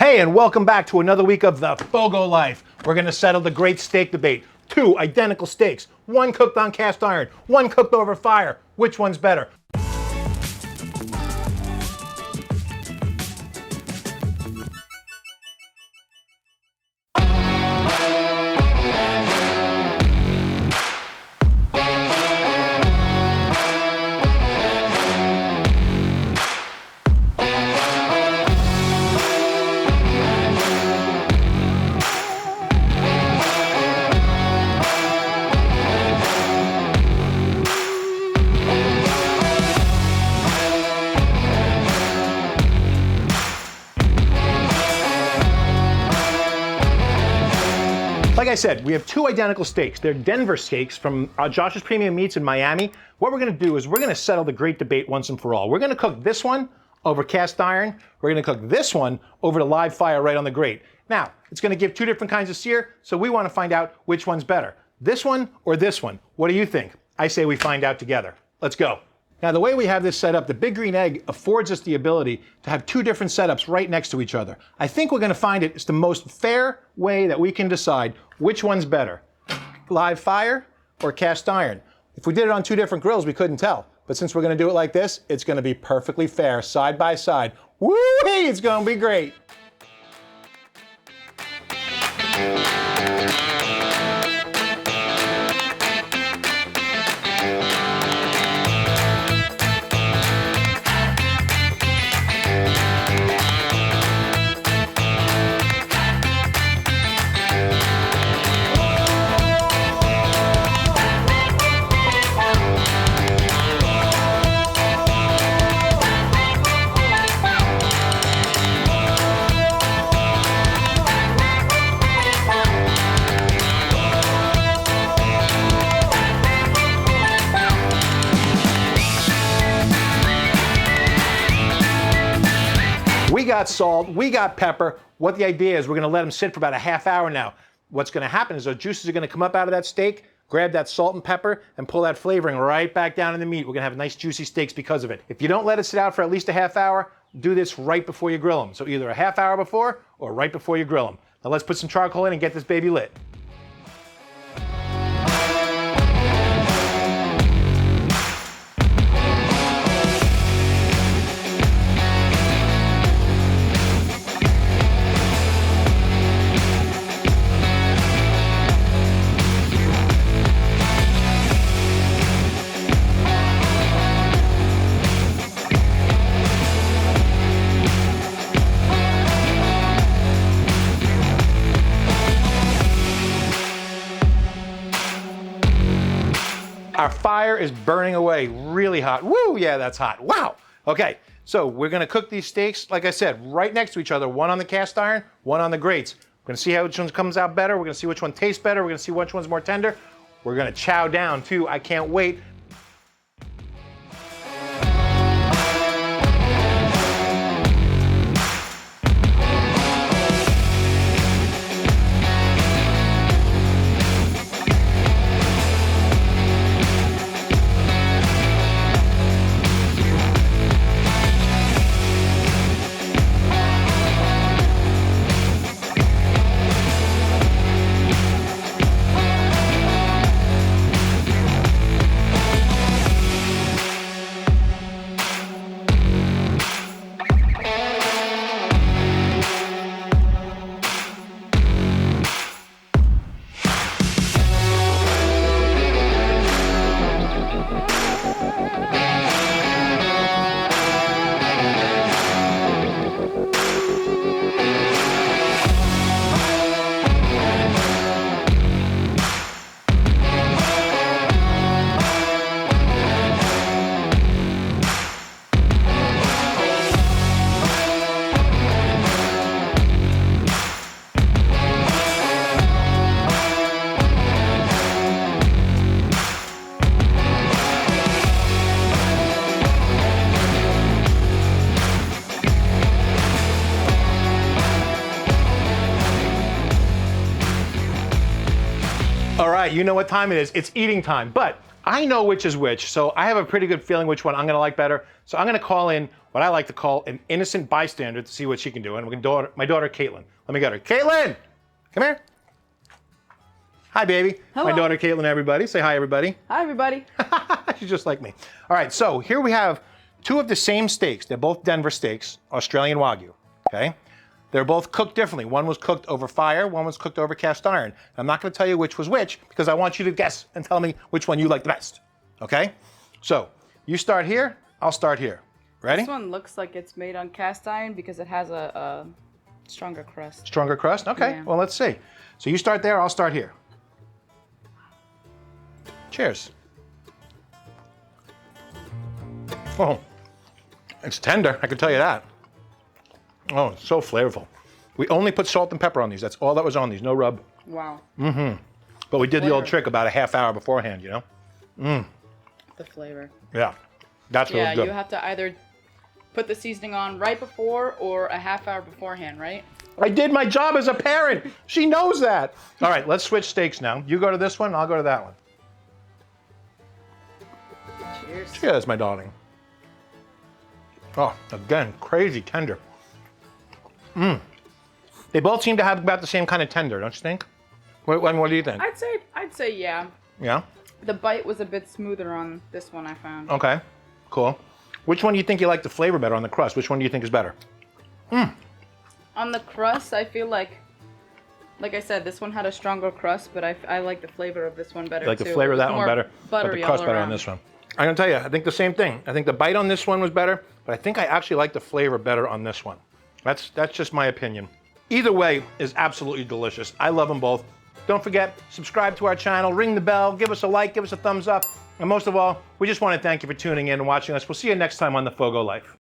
Hey, and welcome back to another week of the FOGO Life. We're going to settle the great steak debate. Two identical steaks, one cooked on cast iron, one cooked over fire. Which one's better? Like I said, we have two identical steaks. They're Denver steaks from Josh's Premium Meats in Miami. What we're going to do is we're going to settle the great debate once and for all. We're going to cook this one over cast iron. We're going to cook this one over the live fire right on the grate. Now, it's going to give two different kinds of sear, so we want to find out which one's better. This one or this one? What do you think? I say we find out together. Let's go. Now, the way we have this set up, the Big Green Egg affords us the ability to have two different setups right next to each other. I think we're going to find it's the most fair way that we can decide which one's better, live fire or cast iron. If we did it on two different grills, we couldn't tell. But since we're going to do it like this, it's going to be perfectly fair, side by side. Woo-wee, it's going to be great. We got salt, we got pepper. What the idea is, we're gonna let them sit for about a half hour now. What's gonna happen is those juices are gonna come up out of that steak, grab that salt and pepper, and pull that flavoring right back down in the meat. We're gonna have nice juicy steaks because of it. If you don't let it sit out for at least a half hour, do this right before you grill them. So either a half hour before or right before you grill them. Now let's put some charcoal in and get this baby lit. Our fire is burning away, really hot. Woo, yeah, that's hot. Wow. Okay, so we're gonna cook these steaks, like I said, right next to each other, one on the cast iron, one on the grates. We're gonna see how which one comes out better. We're gonna see which one tastes better. We're gonna see which one's more tender. We're gonna chow down too. I can't wait. All right, you know what time it is. It's eating time. But I know which is which, so I have a pretty good feeling which one I'm gonna like better. So I'm gonna call in what I like to call an innocent bystander to see what she can do. And my daughter, Kaitlyn. Let me get her. Kaitlyn, come here. Hi, baby. Hello. My daughter, Kaitlyn, everybody. Say hi, everybody. Hi, everybody. She's just like me. All right, so here we have two of the same steaks. They're both Denver steaks, Australian wagyu, okay? They're both cooked differently. One was cooked over fire, one was cooked over cast iron. I'm not gonna tell you which was which because I want you to guess and tell me which one you like the best, okay? So, you start here, I'll start here. Ready? This one looks like it's made on cast iron because it has a stronger crust. Stronger crust? Okay, Yeah. well, let's see. So you start there, I'll start here. Cheers. Oh, it's tender, I can tell you that. Oh, it's so flavorful. We only put salt and pepper on these. That's all that was on these, no rub. Wow. But we did the old trick about a half hour beforehand, you know? The flavor. Yeah, that's what Yeah, was good. you have to either put the seasoning on right before or a half hour beforehand, right? I did my job as a parent. She knows that. All right, let's switch steaks now. You go to this one, I'll go to that one. Cheers. Cheers, my darling. Oh, again, crazy tender. They both seem to have about the same kind of tender, don't you think? What do you think? I'd say yeah. Yeah? The bite was a bit smoother on this one, I found. Okay, cool. Which one do you think you like the flavor better on the crust? Which one do you think is better? On the crust, I feel like I said, this one had a stronger crust, but I like the flavor of this one better You like too. the flavor of It was that one more better, but buttery the crust all better on around. this one. I'm gonna tell you, I think the same thing. I think the bite on this one was better, but I think I actually like the flavor better on this one. That's just my opinion. Either way is absolutely delicious. I love them both. Don't forget, subscribe to our channel, ring the bell, give us a like, give us a thumbs up, and most of all, we just want to thank you for tuning in and watching us. We'll see you next time on the FOGO Life.